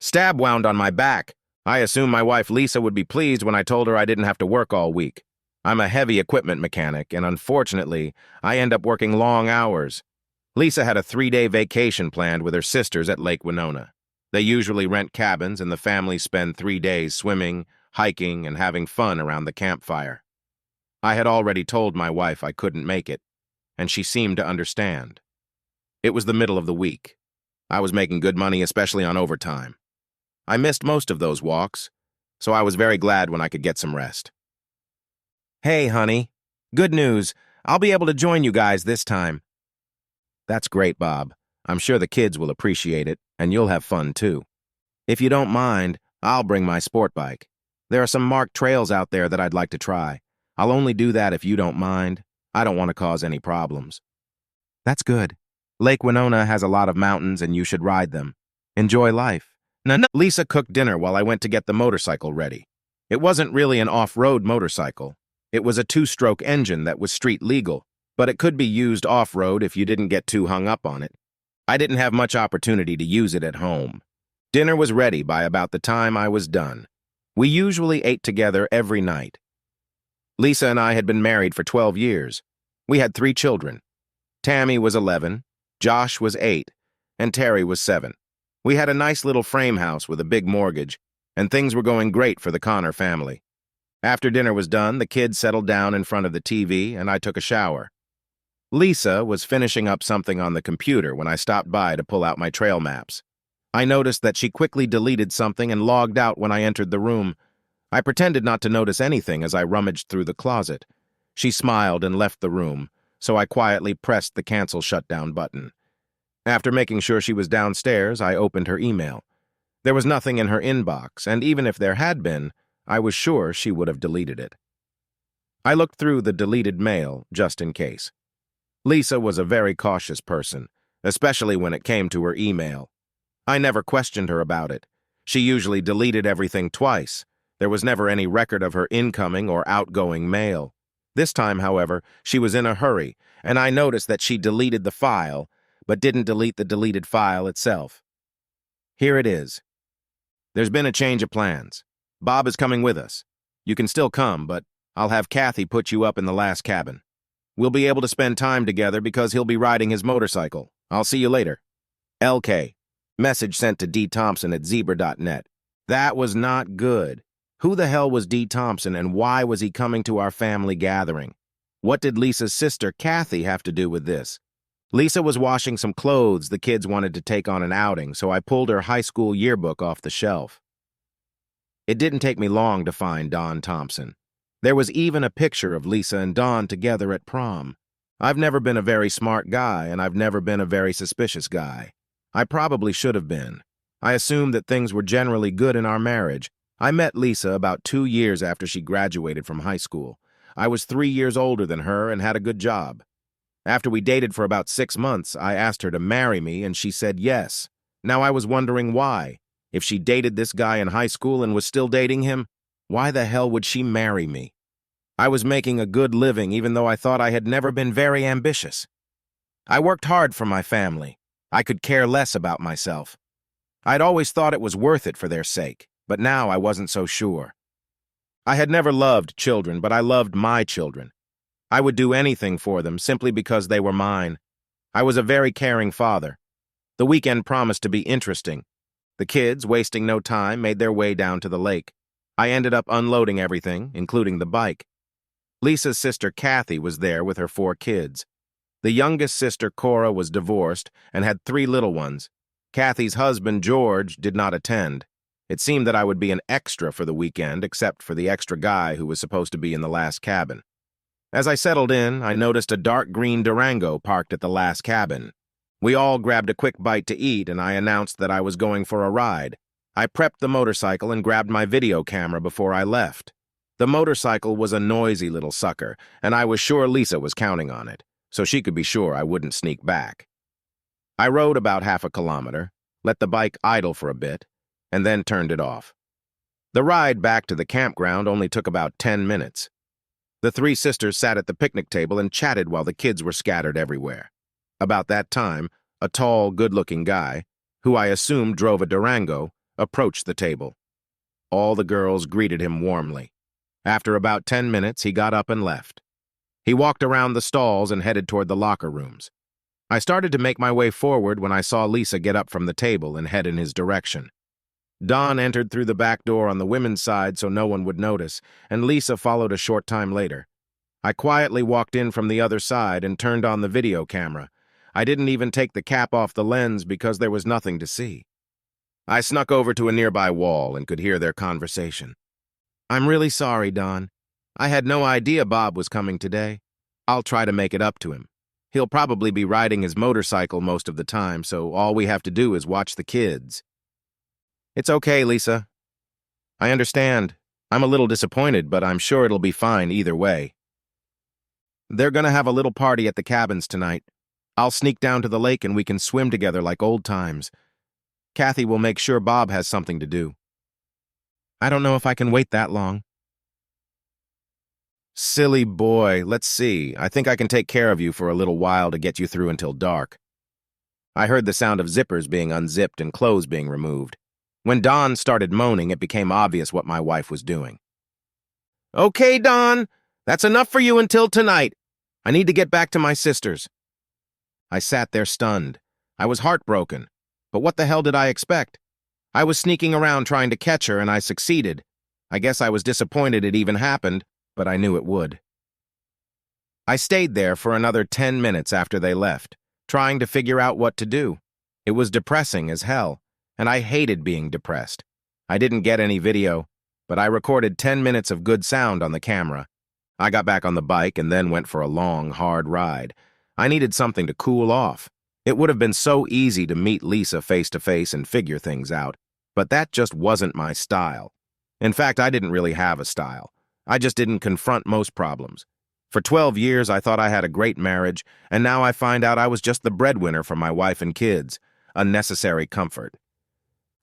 Stab wound on my back. I assumed my wife Lisa would be pleased when I told her I didn't have to work all week. I'm a heavy equipment mechanic, and unfortunately, I end up working long hours. Lisa had a 3-day vacation planned with her sisters at Lake Winona. They usually rent cabins, and the families spend 3 days swimming, hiking, and having fun around the campfire. I had already told my wife I couldn't make it, and she seemed to understand. It was the middle of the week. I was making good money, especially on overtime. I missed most of those walks, so I was very glad when I could get some rest. Hey, honey. Good news. I'll be able to join you guys this time. That's great, Bob. I'm sure the kids will appreciate it, and you'll have fun, too. If you don't mind, I'll bring my sport bike. There are some marked trails out there that I'd like to try. I'll only do that if you don't mind. I don't want to cause any problems. That's good. Lake Winona has a lot of mountains, and you should ride them. Enjoy life. Lisa cooked dinner while I went to get the motorcycle ready. It wasn't really an off-road motorcycle. It was a 2-stroke engine that was street legal, but it could be used off-road if you didn't get too hung up on it. I didn't have much opportunity to use it at home. Dinner was ready by about the time I was done. We usually ate together every night. Lisa and I had been married for 12 years. We had 3 children. Tammy was 11, Josh was 8, and Terry was 7. We had a nice little frame house with a big mortgage, and things were going great for the Connor family. After dinner was done, the kids settled down in front of the TV, and I took a shower. Lisa was finishing up something on the computer when I stopped by to pull out my trail maps. I noticed that she quickly deleted something and logged out when I entered the room. I pretended not to notice anything as I rummaged through the closet. She smiled and left the room, so I quietly pressed the cancel shutdown button. After making sure she was downstairs, I opened her email. There was nothing in her inbox, and even if there had been, I was sure she would have deleted it. I looked through the deleted mail just in case. Lisa was a very cautious person, especially when it came to her email. I never questioned her about it. She usually deleted everything twice. There was never any record of her incoming or outgoing mail. This time, however, she was in a hurry, and I noticed that she deleted the file, but didn't delete the deleted file itself. Here it is. There's been a change of plans. Bob is coming with us. You can still come, but I'll have Kathy put you up in the last cabin. We'll be able to spend time together because he'll be riding his motorcycle. I'll see you later. LK. Message sent to D. Thompson at zebra.net. That was not good. Who the hell was D. Thompson, and why was he coming to our family gathering? What did Lisa's sister, Kathy, have to do with this? Lisa was washing some clothes the kids wanted to take on an outing, so I pulled her high school yearbook off the shelf. It didn't take me long to find Don Thompson. There was even a picture of Lisa and Don together at prom. I've never been a very smart guy, and I've never been a very suspicious guy. I probably should have been. I assumed that things were generally good in our marriage. I met Lisa about 2 years after she graduated from high school. I was 3 years older than her and had a good job. After we dated for about 6 months, I asked her to marry me, and she said yes. Now I was wondering why. If she dated this guy in high school and was still dating him, why the hell would she marry me? I was making a good living even though I thought I had never been very ambitious. I worked hard for my family. I could care less about myself. I'd always thought it was worth it for their sake, but now I wasn't so sure. I had never loved children, but I loved my children. I would do anything for them simply because they were mine. I was a very caring father. The weekend promised to be interesting. The kids, wasting no time, made their way down to the lake. I ended up unloading everything, including the bike. Lisa's sister Kathy was there with her 4 kids. The youngest sister, Cora, was divorced and had 3 little ones. Kathy's husband, George, did not attend. It seemed that I would be an extra for the weekend, except for the extra guy who was supposed to be in the last cabin. As I settled in, I noticed a dark green Durango parked at the last cabin. We all grabbed a quick bite to eat, and I announced that I was going for a ride. I prepped the motorcycle and grabbed my video camera before I left. The motorcycle was a noisy little sucker, and I was sure Lisa was counting on it, so she could be sure I wouldn't sneak back. I rode about half a kilometer, let the bike idle for a bit, and then turned it off. The ride back to the campground only took about 10 minutes. The 3 sisters sat at the picnic table and chatted while the kids were scattered everywhere. About that time, a tall, good-looking guy, who I assumed drove a Durango, approached the table. All the girls greeted him warmly. After about 10 minutes, he got up and left. He walked around the stalls and headed toward the locker rooms. I started to make my way forward when I saw Lisa get up from the table and head in his direction. Dawn entered through the back door on the women's side so no one would notice, and Lisa followed a short time later. I quietly walked in from the other side and turned on the video camera. I didn't even take the cap off the lens because there was nothing to see. I snuck over to a nearby wall and could hear their conversation. "I'm really sorry, Dawn. I had no idea Bob was coming today. I'll try to make it up to him. He'll probably be riding his motorcycle most of the time, so all we have to do is watch the kids." "It's okay, Lisa. I understand. I'm a little disappointed, but I'm sure it'll be fine either way. They're gonna have a little party at the cabins tonight. I'll sneak down to the lake and we can swim together like old times. Kathy will make sure Bob has something to do. I don't know if I can wait that long." "Silly boy, let's see. I think I can take care of you for a little while to get you through until dark." I heard the sound of zippers being unzipped and clothes being removed. When Dawn started moaning, it became obvious what my wife was doing. "Okay, Dawn, that's enough for you until tonight. I need to get back to my sisters." I sat there stunned. I was heartbroken. But what the hell did I expect? I was sneaking around trying to catch her, and I succeeded. I guess I was disappointed it even happened, but I knew it would. I stayed there for another 10 minutes after they left, trying to figure out what to do. It was depressing as hell, and I hated being depressed. I didn't get any video, but I recorded 10 minutes of good sound on the camera. I got back on the bike and then went for a long, hard ride. I needed something to cool off. It would have been so easy to meet Lisa face-to-face and figure things out, but that just wasn't my style. In fact, I didn't really have a style. I just didn't confront most problems. For 12 years, I thought I had a great marriage, and now I find out I was just the breadwinner for my wife and kids, a necessary comfort.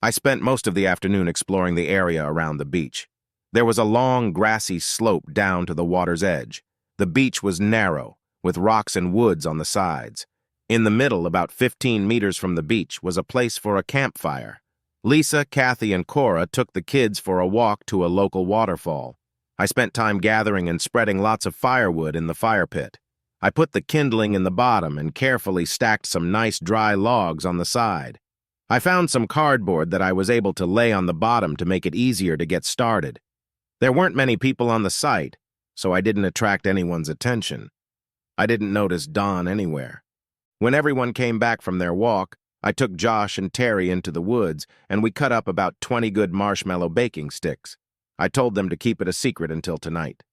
I spent most of the afternoon exploring the area around the beach. There was a long, grassy slope down to the water's edge. The beach was narrow, with rocks and woods on the sides. In the middle, about 15 meters from the beach, was a place for a campfire. Lisa, Kathy, and Cora took the kids for a walk to a local waterfall. I spent time gathering and spreading lots of firewood in the fire pit. I put the kindling in the bottom and carefully stacked some nice dry logs on the side. I found some cardboard that I was able to lay on the bottom to make it easier to get started. There weren't many people on the site, so I didn't attract anyone's attention. I didn't notice Dawn anywhere. When everyone came back from their walk, I took Josh and Terry into the woods, and we cut up about 20 good marshmallow baking sticks. I told them to keep it a secret until tonight.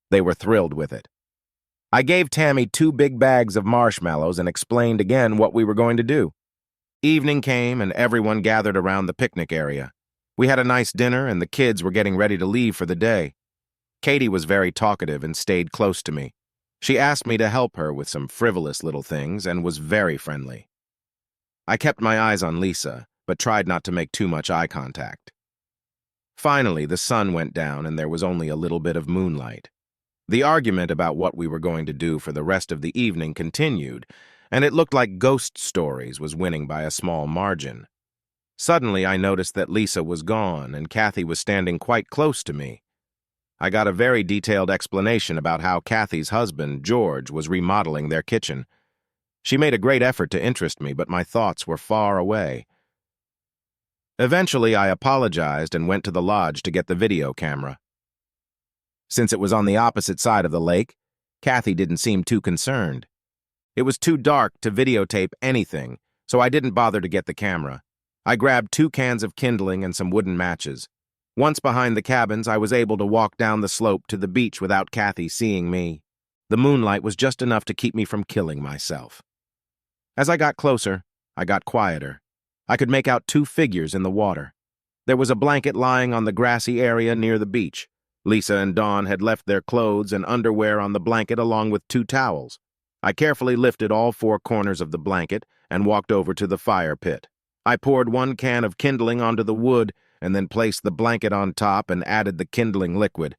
They were thrilled with it. I gave Tammy 2 big bags of marshmallows and explained again what we were going to do. Evening came, and everyone gathered around the picnic area. We had a nice dinner, and the kids were getting ready to leave for the day. Katie was very talkative and stayed close to me. She asked me to help her with some frivolous little things and was very friendly. I kept my eyes on Lisa, but tried not to make too much eye contact. Finally, the sun went down and there was only a little bit of moonlight. The argument about what we were going to do for the rest of the evening continued, and it looked like Ghost Stories was winning by a small margin. Suddenly, I noticed that Lisa was gone and Kathy was standing quite close to me. I got a very detailed explanation about how Kathy's husband, George, was remodeling their kitchen. She made a great effort to interest me, but my thoughts were far away. Eventually, I apologized and went to the lodge to get the video camera. Since it was on the opposite side of the lake, Kathy didn't seem too concerned. It was too dark to videotape anything, so I didn't bother to get the camera. I grabbed 2 cans of kindling and some wooden matches. Once behind the cabins, I was able to walk down the slope to the beach without Kathy seeing me. The moonlight was just enough to keep me from killing myself. As I got closer, I got quieter. I could make out 2 figures in the water. There was a blanket lying on the grassy area near the beach. Lisa and Dawn had left their clothes and underwear on the blanket along with 2 towels. I carefully lifted all 4 corners of the blanket and walked over to the fire pit. I poured 1 can of kindling onto the wood and then placed the blanket on top and added the kindling liquid.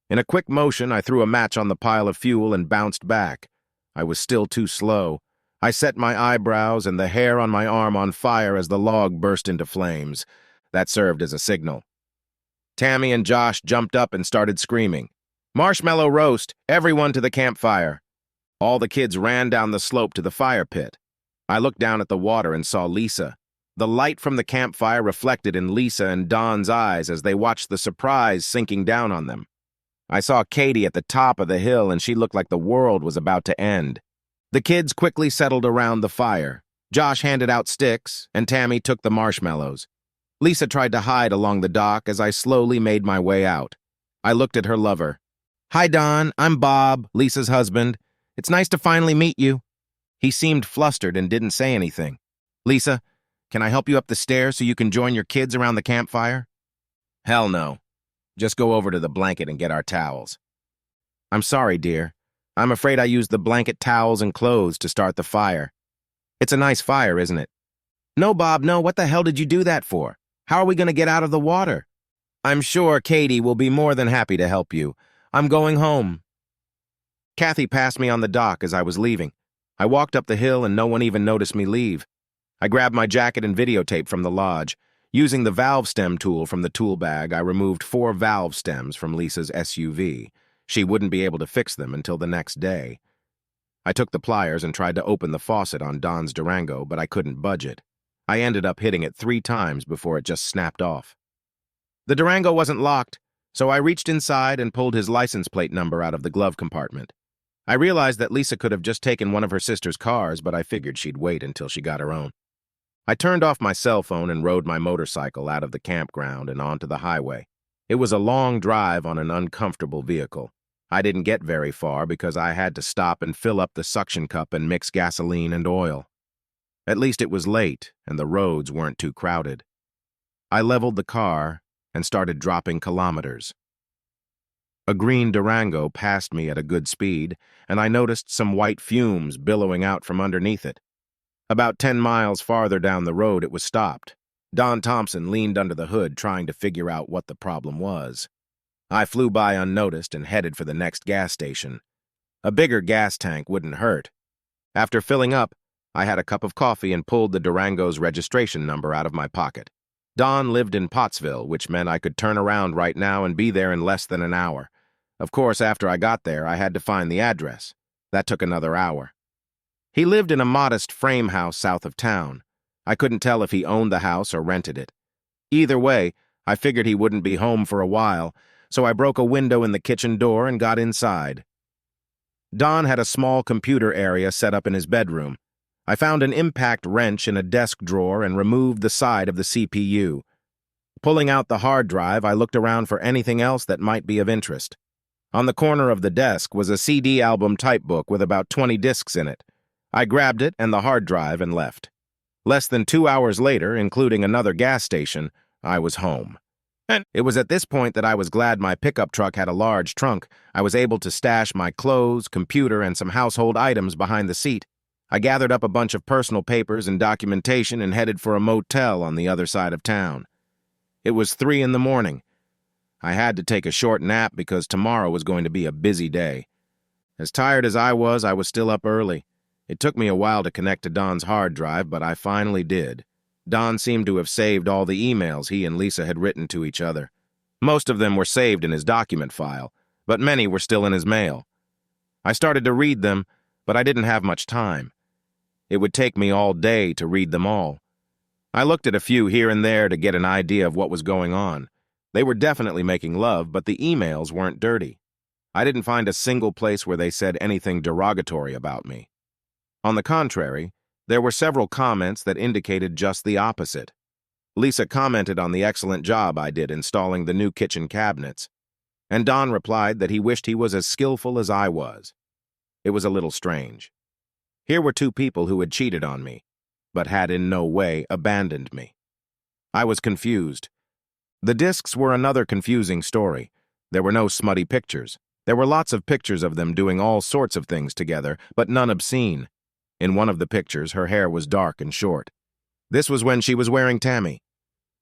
In a quick motion, I threw a match on the pile of fuel and bounced back. I was still too slow. I set my eyebrows and the hair on my arm on fire as the log burst into flames. That served as a signal. Tammy and Josh jumped up and started screaming, "Marshmallow roast! Everyone to the campfire!" All the kids ran down the slope to the fire pit. I looked down at the water and saw Lisa. The light from the campfire reflected in Lisa and Don's eyes as they watched the surprise sinking down on them. I saw Katie at the top of the hill, and she looked like the world was about to end. The kids quickly settled around the fire. Josh handed out sticks, and Tammy took the marshmallows. Lisa tried to hide along the dock as I slowly made my way out. I looked at her lover. "Hi, Don. I'm Bob, Lisa's husband. It's nice to finally meet you." He seemed flustered and didn't say anything. "Lisa, can I help you up the stairs so you can join your kids around the campfire?" "Hell no. Just go over to the blanket and get our towels." "I'm sorry, dear. I'm afraid I used the blanket, towels, and clothes to start the fire." "It's a nice fire, isn't it?" "No, Bob, no. What the hell did you do that for? How are we going to get out of the water?" "I'm sure Katie will be more than happy to help you. I'm going home." Kathy passed me on the dock as I was leaving. I walked up the hill and no one even noticed me leave. I grabbed my jacket and videotape from the lodge. Using the valve stem tool from the tool bag, I removed 4 valve stems from Lisa's SUV. She wouldn't be able to fix them until the next day. I took the pliers and tried to open the faucet on Don's Durango, but I couldn't budge it. I ended up hitting it 3 times before it just snapped off. The Durango wasn't locked, so I reached inside and pulled his license plate number out of the glove compartment. I realized that Lisa could have just taken one of her sister's cars, but I figured she'd wait until she got her own. I turned off my cell phone and rode my motorcycle out of the campground and onto the highway. It was a long drive on an uncomfortable vehicle. I didn't get very far because I had to stop and fill up the suction cup and mix gasoline and oil. At least it was late and the roads weren't too crowded. I leveled the car and started dropping kilometers. A green Durango passed me at a good speed, and I noticed some white fumes billowing out from underneath it. About 10 miles farther down the road, it was stopped. Don Thompson leaned under the hood trying to figure out what the problem was. I flew by unnoticed and headed for the next gas station. A bigger gas tank wouldn't hurt. After filling up, I had a cup of coffee and pulled the Durango's registration number out of my pocket. Don lived in Pottsville, which meant I could turn around right now and be there in less than an hour. Of course, after I got there, I had to find the address. That took another hour. He lived in a modest frame house south of town. I couldn't tell if he owned the house or rented it. Either way, I figured he wouldn't be home for a while, so I broke a window in the kitchen door and got inside. Don had a small computer area set up in his bedroom. I found an impact wrench in a desk drawer and removed the side of the CPU. Pulling out the hard drive, I looked around for anything else that might be of interest. On the corner of the desk was a CD album type book with about 20 discs in it. I grabbed it and the hard drive and left. Less than 2 hours later, including another gas station, I was home. And it was at this point that I was glad my pickup truck had a large trunk. I was able to stash my clothes, computer, and some household items behind the seat. I gathered up a bunch of personal papers and documentation and headed for a motel on the other side of town. It was 3 in the morning. I had to take a short nap because tomorrow was going to be a busy day. As tired as I was still up early. It took me a while to connect to Don's hard drive, but I finally did. Don seemed to have saved all the emails he and Lisa had written to each other. Most of them were saved in his document file, but many were still in his mail. I started to read them, but I didn't have much time. It would take me all day to read them all. I looked at a few here and there to get an idea of what was going on. They were definitely making love, but the emails weren't dirty. I didn't find a single place where they said anything derogatory about me. On the contrary, there were several comments that indicated just the opposite. Lisa commented on the excellent job I did installing the new kitchen cabinets, and Don replied that he wished he was as skillful as I was. It was a little strange. Here were 2 people who had cheated on me, but had in no way abandoned me. I was confused. The discs were another confusing story. There were no smutty pictures. There were lots of pictures of them doing all sorts of things together, but none obscene. In one of the pictures, her hair was dark and short. This was when she was wearing Tammy.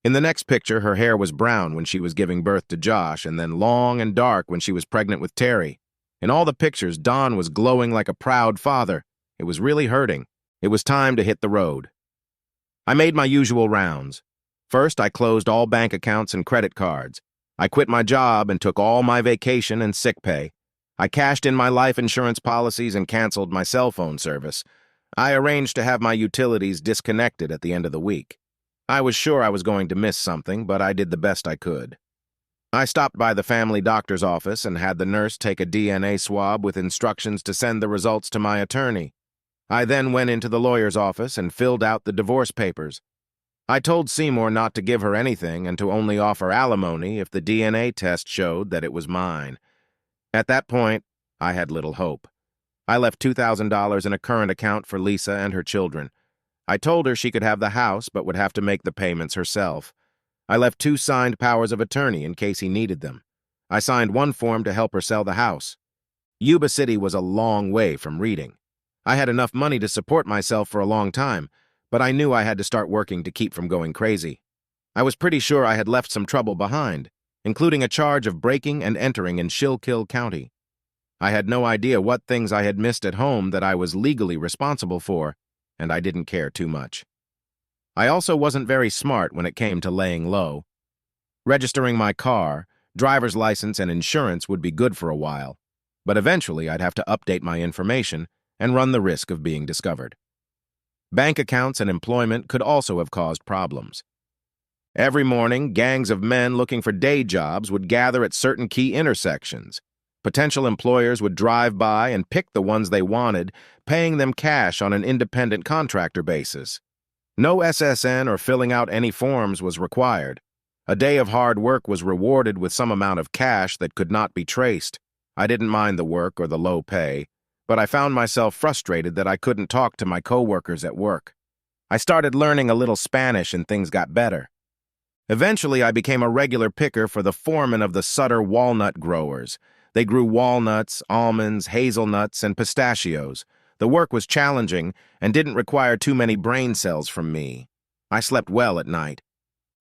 In the next picture, her hair was brown when she was giving birth to Josh, and then long and dark when she was pregnant with Terry. In all the pictures, Don was glowing like a proud father. It was really hurting. It was time to hit the road. I made my usual rounds. First, I closed all bank accounts and credit cards. I quit my job and took all my vacation and sick pay. I cashed in my life insurance policies and canceled my cell phone service. I arranged to have my utilities disconnected at the end of the week. I was sure I was going to miss something, but I did the best I could. I stopped by the family doctor's office and had the nurse take a DNA swab with instructions to send the results to my attorney. I then went into the lawyer's office and filled out the divorce papers. I told Seymour not to give her anything and to only offer alimony if the DNA test showed that it was mine. At that point, I had little hope. I left $2,000 in a current account for Lisa and her children. I told her she could have the house but would have to make the payments herself. I left 2 signed powers of attorney in case he needed them. I signed one form to help her sell the house. Yuba City was a long way from Reading. I had enough money to support myself for a long time, but I knew I had to start working to keep from going crazy. I was pretty sure I had left some trouble behind, including a charge of breaking and entering in Schuylkill County. I had no idea what things I had missed at home that I was legally responsible for, and I didn't care too much. I also wasn't very smart when it came to laying low. Registering my car, driver's license, and insurance would be good for a while, but eventually I'd have to update my information and run the risk of being discovered. Bank accounts and employment could also have caused problems. Every morning, gangs of men looking for day jobs would gather at certain key intersections. Potential employers would drive by and pick the ones they wanted, paying them cash on an independent contractor basis. No SSN or filling out any forms was required. A day of hard work was rewarded with some amount of cash that could not be traced. I didn't mind the work or the low pay, but I found myself frustrated that I couldn't talk to my coworkers at work. I started learning a little Spanish and things got better. Eventually, I became a regular picker for the foreman of the Sutter walnut growers. They grew walnuts, almonds, hazelnuts, and pistachios. The work was challenging and didn't require too many brain cells from me. I slept well at night.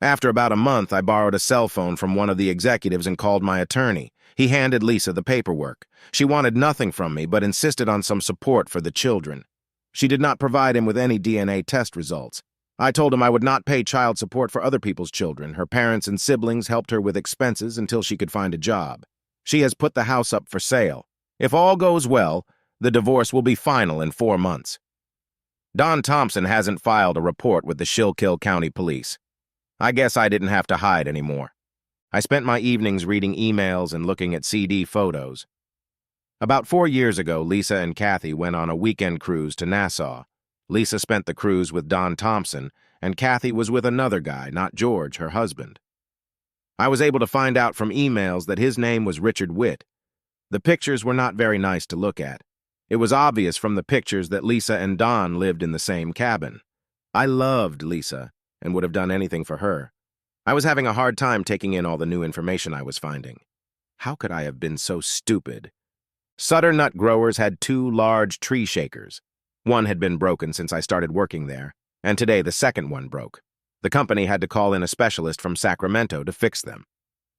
After about a month, I borrowed a cell phone from one of the executives and called my attorney. He handed Lisa the paperwork. She wanted nothing from me but insisted on some support for the children. She did not provide him with any DNA test results. I told him I would not pay child support for other people's children. Her parents and siblings helped her with expenses until she could find a job. She has put the house up for sale. If all goes well, the divorce will be final in 4 months. Don Thompson hasn't filed a report with the Schuylkill County Police. I guess I didn't have to hide anymore. I spent my evenings reading emails and looking at CD photos. About 4 years ago, Lisa and Kathy went on a weekend cruise to Nassau. Lisa spent the cruise with Don Thompson, and Kathy was with another guy, not George, her husband. I was able to find out from emails that his name was Richard Witt. The pictures were not very nice to look at. It was obvious from the pictures that Lisa and Don lived in the same cabin. I loved Lisa and would have done anything for her. I was having a hard time taking in all the new information I was finding. How could I have been so stupid? Sutter nut growers had 2 large tree shakers. One had been broken since I started working there, and today the second one broke. The company had to call in a specialist from Sacramento to fix them.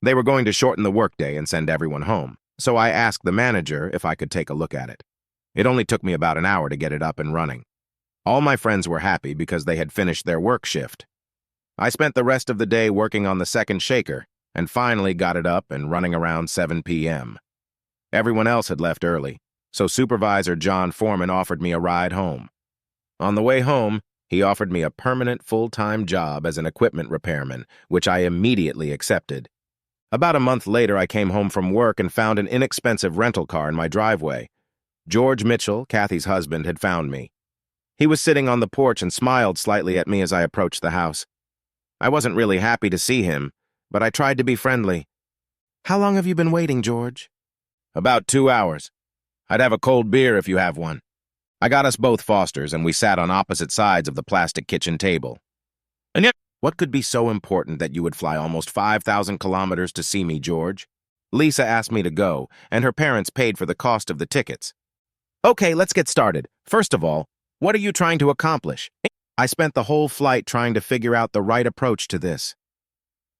They were going to shorten the workday and send everyone home, so I asked the manager if I could take a look at it. It only took me about an hour to get it up and running. All my friends were happy because they had finished their work shift. I spent the rest of the day working on the second shaker and finally got it up and running around 7 p.m. Everyone else had left early, so Supervisor John Foreman offered me a ride home. On the way home, he offered me a permanent full-time job as an equipment repairman, which I immediately accepted. About a month later, I came home from work and found an inexpensive rental car in my driveway. George Mitchell, Kathy's husband, had found me. He was sitting on the porch and smiled slightly at me as I approached the house. I wasn't really happy to see him, but I tried to be friendly. "How long have you been waiting, George?" "About 2 hours. I'd have a cold beer if you have one." I got us both Fosters, and we sat on opposite sides of the plastic kitchen table. "And yet, what could be so important that you would fly almost 5,000 kilometers to see me, George?" Lisa asked me to go, and her parents paid for the cost of the tickets. "Okay, let's get started. First of all, what are you trying to accomplish?" I spent the whole flight trying to figure out the right approach to this.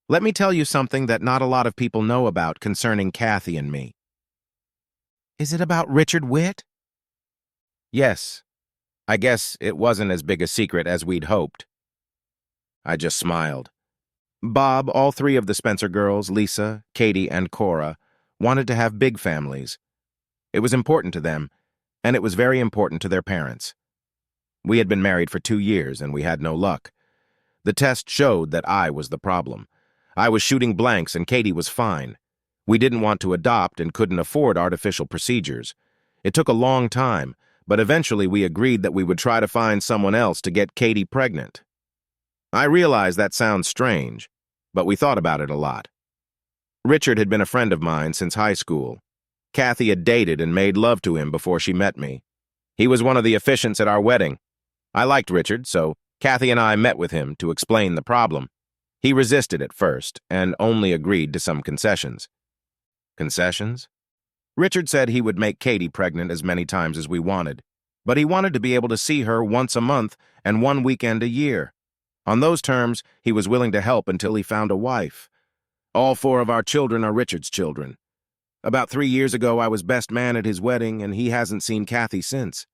Let me tell you something that not a lot of people know about concerning Kathy and me. "Is it about Richard Witt?" "Yes. I guess it wasn't as big a secret as we'd hoped." I just smiled. Bob, all three of the Spencer girls, Lisa, Katie, and Cora, wanted to have big families. It was important to them, and it was very important to their parents. We had been married for 2 years, and we had no luck. The test showed that I was the problem. I was shooting blanks, and Katie was fine. We didn't want to adopt and couldn't afford artificial procedures. It took a long time, but eventually we agreed that we would try to find someone else to get Katie pregnant. I realize that sounds strange, but we thought about it a lot. Richard had been a friend of mine since high school. Kathy had dated and made love to him before she met me. He was one of the officiants at our wedding. I liked Richard, so Kathy and I met with him to explain the problem. He resisted at first and only agreed to some concessions. Concessions? Richard said he would make Katie pregnant as many times as we wanted, but he wanted to be able to see her once a month and one weekend a year. On those terms, he was willing to help until he found a wife. All 4 of our children are Richard's children. About 3 years ago, I was best man at his wedding, and he hasn't seen Kathy since.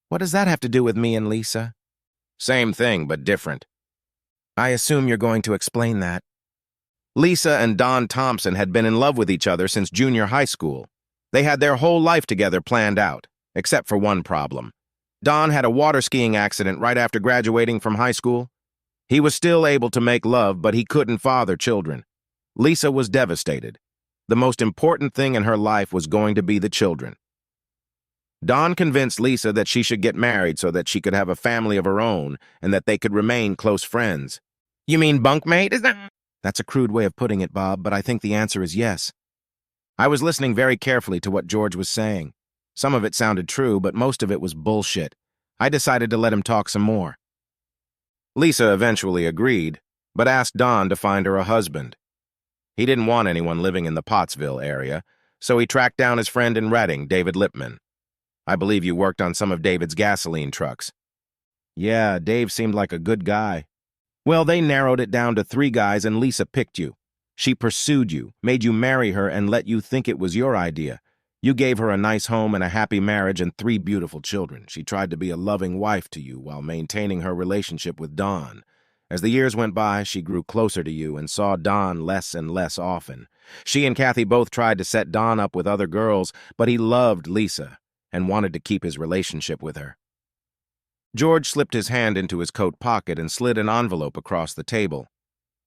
What does that have to do with me and Lisa? Same thing, but different. I assume you're going to explain that. Lisa and Don Thompson had been in love with each other since junior high school. They had their whole life together planned out, except for one problem. Don had a water skiing accident right after graduating from high school. He was still able to make love, but he couldn't father children. Lisa was devastated. The most important thing in her life was going to be the children. Don convinced Lisa that she should get married so that she could have a family of her own and that they could remain close friends. You mean bunkmate, is that? That's a crude way of putting it, Bob, but I think the answer is yes. I was listening very carefully to what George was saying. Some of it sounded true, but most of it was bullshit. I decided to let him talk some more. Lisa eventually agreed, but asked Don to find her a husband. He didn't want anyone living in the Pottsville area, so he tracked down his friend in Reading, David Lipman. I believe you worked on some of David's gasoline trucks. Yeah, Dave seemed like a good guy. Well, they narrowed it down to 3 guys and Lisa picked you. She pursued you, made you marry her, and let you think it was your idea. You gave her a nice home and a happy marriage and 3 beautiful children. She tried to be a loving wife to you while maintaining her relationship with Don. As the years went by, she grew closer to you and saw Don less and less often. She and Kathy both tried to set Don up with other girls, but he loved Lisa and wanted to keep his relationship with her. George slipped his hand into his coat pocket and slid an envelope across the table.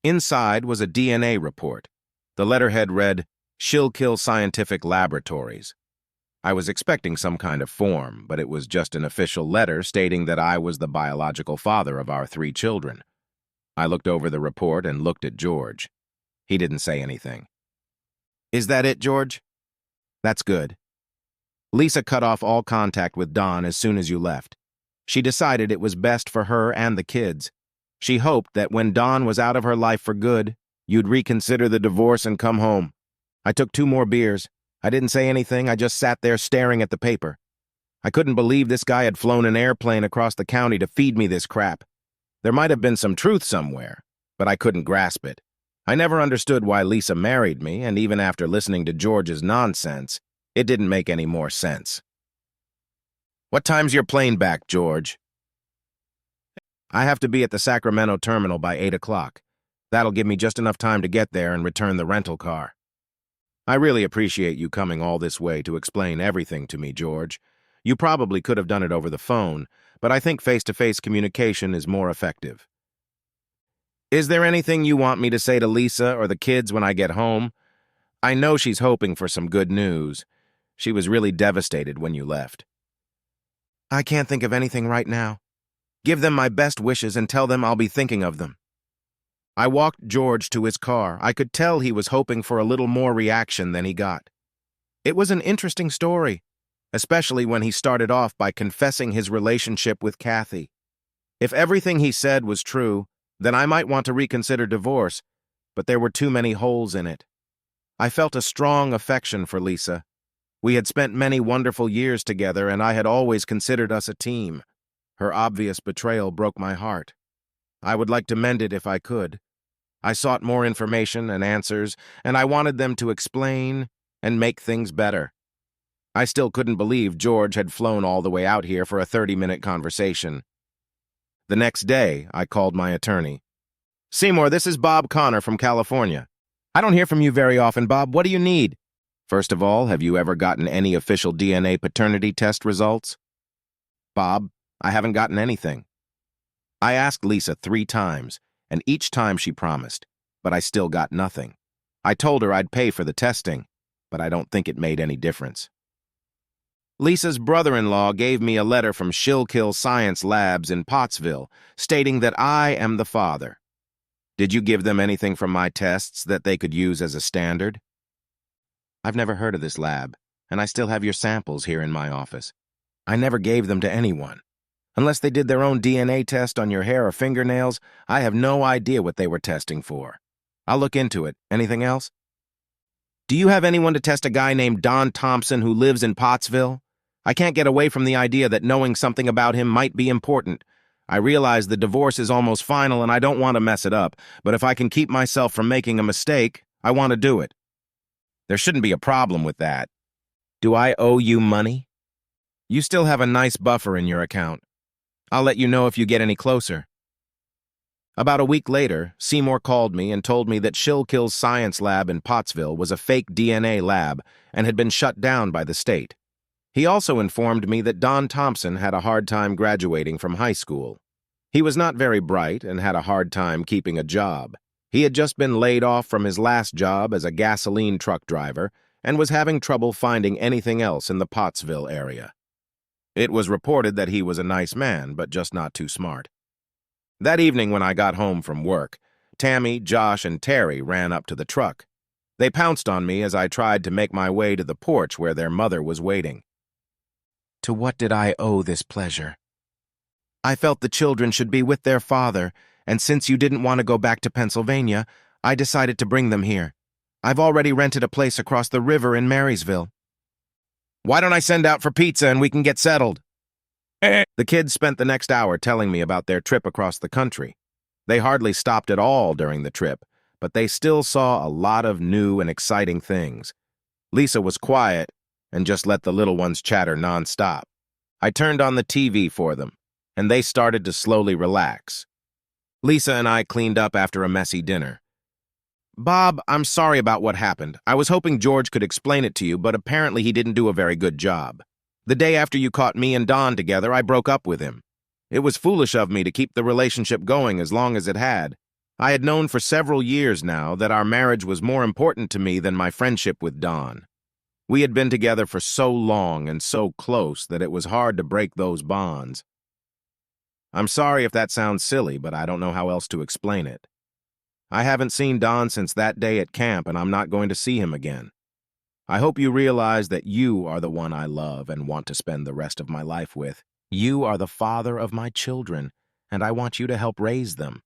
Inside was a DNA report. The letterhead read, Schuylkill Scientific Laboratories. I was expecting some kind of form, but it was just an official letter stating that I was the biological father of our 3 children. I looked over the report and looked at George. He didn't say anything. Is that it, George? That's good. Lisa cut off all contact with Don as soon as you left. She decided it was best for her and the kids. She hoped that when Don was out of her life for good, you'd reconsider the divorce and come home. I took 2 more beers. I didn't say anything, I just sat there staring at the paper. I couldn't believe this guy had flown an airplane across the county to feed me this crap. There might have been some truth somewhere, but I couldn't grasp it. I never understood why Lisa married me, and even after listening to George's nonsense, it didn't make any more sense. What time's your plane back, George? I have to be at the Sacramento terminal by 8 o'clock. That'll give me just enough time to get there and return the rental car. I really appreciate you coming all this way to explain everything to me, George. You probably could have done it over the phone, but I think face-to-face communication is more effective. Is there anything you want me to say to Lisa or the kids when I get home? I know she's hoping for some good news. She was really devastated when you left. I can't think of anything right now. Give them my best wishes and tell them I'll be thinking of them. I walked George to his car. I could tell he was hoping for a little more reaction than he got. It was an interesting story, especially when he started off by confessing his relationship with Kathy. If everything he said was true, then I might want to reconsider divorce, but there were too many holes in it. I felt a strong affection for Lisa. We had spent many wonderful years together, and I had always considered us a team. Her obvious betrayal broke my heart. I would like to mend it if I could. I sought more information and answers, and I wanted them to explain and make things better. I still couldn't believe George had flown all the way out here for a 30-minute conversation. The next day, I called my attorney. Seymour, this is Bob Connor from California. I don't hear from you very often, Bob. What do you need? First of all, have you ever gotten any official DNA paternity test results? Bob, I haven't gotten anything. I asked Lisa 3 times, and each time she promised, but I still got nothing. I told her I'd pay for the testing, but I don't think it made any difference. Lisa's brother-in-law gave me a letter from Schuylkill Science Labs in Pottsville stating that I am the father. Did you give them anything from my tests that they could use as a standard? I've never heard of this lab, and I still have your samples here in my office. I never gave them to anyone. Unless they did their own DNA test on your hair or fingernails, I have no idea what they were testing for. I'll look into it. Anything else? Do you have anyone to test a guy named Don Thompson who lives in Pottsville? I can't get away from the idea that knowing something about him might be important. I realize the divorce is almost final and I don't want to mess it up, but if I can keep myself from making a mistake, I want to do it. There shouldn't be a problem with that. Do I owe you money? You still have a nice buffer in your account. I'll let you know if you get any closer. About a week later, Seymour called me and told me that Schuylkill's Science Lab in Pottsville was a fake DNA lab and had been shut down by the state. He also informed me that Don Thompson had a hard time graduating from high school. He was not very bright and had a hard time keeping a job. He had just been laid off from his last job as a gasoline truck driver and was having trouble finding anything else in the Pottsville area. It was reported that he was a nice man, but just not too smart. That evening when I got home from work, Tammy, Josh, and Terry ran up to the truck. They pounced on me as I tried to make my way to the porch where their mother was waiting. To what did I owe this pleasure? I felt the children should be with their father, and since you didn't want to go back to Pennsylvania, I decided to bring them here. I've already rented a place across the river in Marysville. Why don't I send out for pizza and we can get settled? The kids spent the next hour telling me about their trip across the country. They hardly stopped at all during the trip, but they still saw a lot of new and exciting things. Lisa was quiet and just let the little ones chatter nonstop. I turned on the TV for them, and they started to slowly relax. Lisa and I cleaned up after a messy dinner. Bob, I'm sorry about what happened. I was hoping George could explain it to you, but apparently he didn't do a very good job. The day after you caught me and Don together, I broke up with him. It was foolish of me to keep the relationship going as long as it had. I had known for several years now that our marriage was more important to me than my friendship with Don. We had been together for so long and so close that it was hard to break those bonds. I'm sorry if that sounds silly, but I don't know how else to explain it. I haven't seen Don since that day at camp, and I'm not going to see him again. I hope you realize that you are the one I love and want to spend the rest of my life with. You are the father of my children, and I want you to help raise them.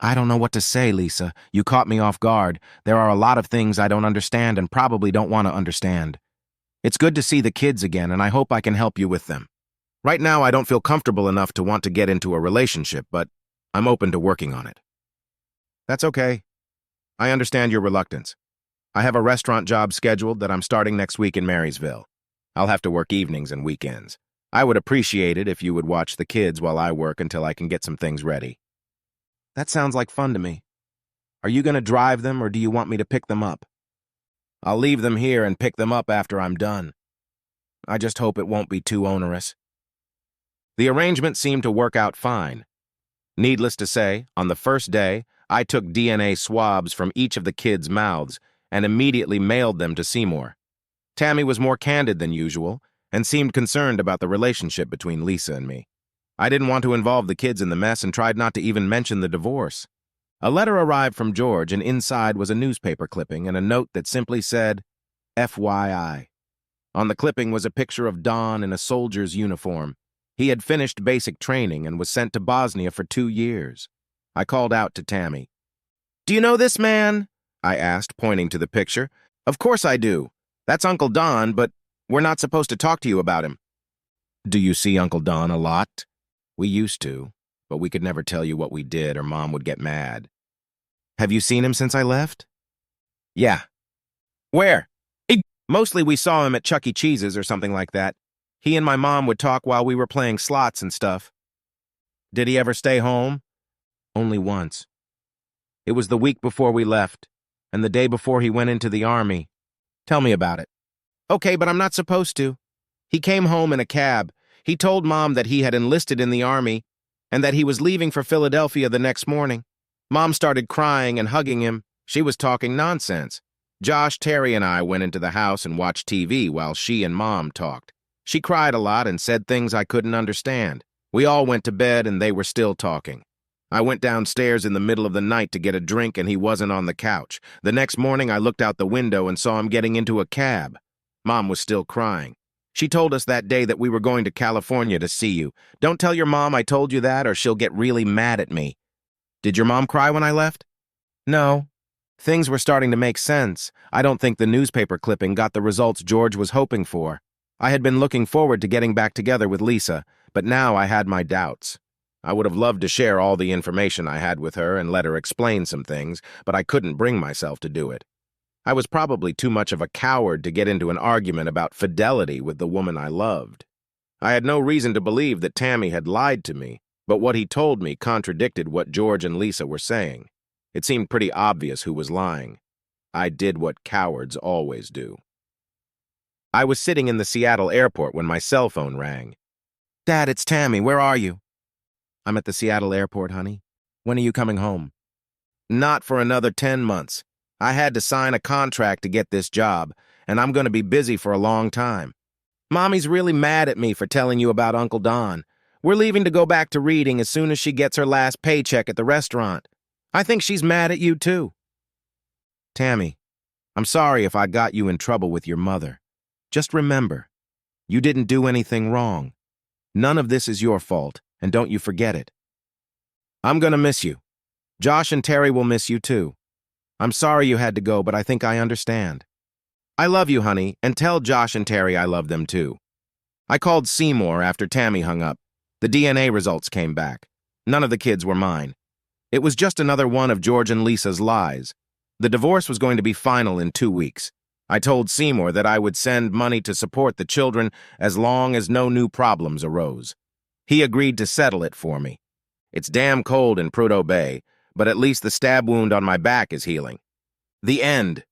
I don't know what to say, Lisa. You caught me off guard. There are a lot of things I don't understand and probably don't want to understand. It's good to see the kids again, and I hope I can help you with them. Right now, I don't feel comfortable enough to want to get into a relationship, but I'm open to working on it. That's okay. I understand your reluctance. I have a restaurant job scheduled that I'm starting next week in Marysville. I'll have to work evenings and weekends. I would appreciate it if you would watch the kids while I work until I can get some things ready. That sounds like fun to me. Are you going to drive them or do you want me to pick them up? I'll leave them here and pick them up after I'm done. I just hope it won't be too onerous. The arrangement seemed to work out fine. Needless to say, on the first day, I took DNA swabs from each of the kids' mouths and immediately mailed them to Seymour. Tammy was more candid than usual and seemed concerned about the relationship between Lisa and me. I didn't want to involve the kids in the mess and tried not to even mention the divorce. A letter arrived from George, and inside was a newspaper clipping and a note that simply said, FYI. On the clipping was a picture of Don in a soldier's uniform. He had finished basic training and was sent to Bosnia for 2 years. I called out to Tammy. Do you know this man? I asked, pointing to the picture. Of course I do. That's Uncle Don, but we're not supposed to talk to you about him. Do you see Uncle Don a lot? We used to, but we could never tell you what we did or Mom would get mad. Have you seen him since I left? Yeah. Where? Mostly we saw him at Chuck E. Cheese's or something like that. He and my mom would talk while we were playing slots and stuff. Did he ever stay home? Only once. It was the week before we left, and the day before he went into the army. Tell me about it. Okay, but I'm not supposed to. He came home in a cab. He told Mom that he had enlisted in the army and that he was leaving for Philadelphia the next morning. Mom started crying and hugging him. She was talking nonsense. Josh, Terry, and I went into the house and watched TV while she and Mom talked. She cried a lot and said things I couldn't understand. We all went to bed and they were still talking. I went downstairs in the middle of the night to get a drink and he wasn't on the couch. The next morning I looked out the window and saw him getting into a cab. Mom was still crying. She told us that day that we were going to California to see you. Don't tell your mom I told you that or she'll get really mad at me. Did your mom cry when I left? No. Things were starting to make sense. I don't think the newspaper clipping got the results George was hoping for. I had been looking forward to getting back together with Lisa, but now I had my doubts. I would have loved to share all the information I had with her and let her explain some things, but I couldn't bring myself to do it. I was probably too much of a coward to get into an argument about fidelity with the woman I loved. I had no reason to believe that Tammy had lied to me, but what he told me contradicted what George and Lisa were saying. It seemed pretty obvious who was lying. I did what cowards always do. I was sitting in the Seattle airport when my cell phone rang. Dad, it's Tammy. Where are you? I'm at the Seattle airport, honey. When are you coming home? Not for another 10 months. I had to sign a contract to get this job, and I'm going to be busy for a long time. Mommy's really mad at me for telling you about Uncle Don. We're leaving to go back to Reading as soon as she gets her last paycheck at the restaurant. I think she's mad at you, too. Tammy, I'm sorry if I got you in trouble with your mother. Just remember, you didn't do anything wrong. None of this is your fault, and don't you forget it. I'm going to miss you. Josh and Terry will miss you, too. I'm sorry you had to go, but I think I understand. I love you, honey, and tell Josh and Terry I love them, too. I called Seymour after Tammy hung up. The DNA results came back. None of the kids were mine. It was just another one of George and Lisa's lies. The divorce was going to be final in 2 weeks. I told Seymour that I would send money to support the children as long as no new problems arose. He agreed to settle it for me. It's damn cold in Prudhoe Bay, but at least the stab wound on my back is healing. The end.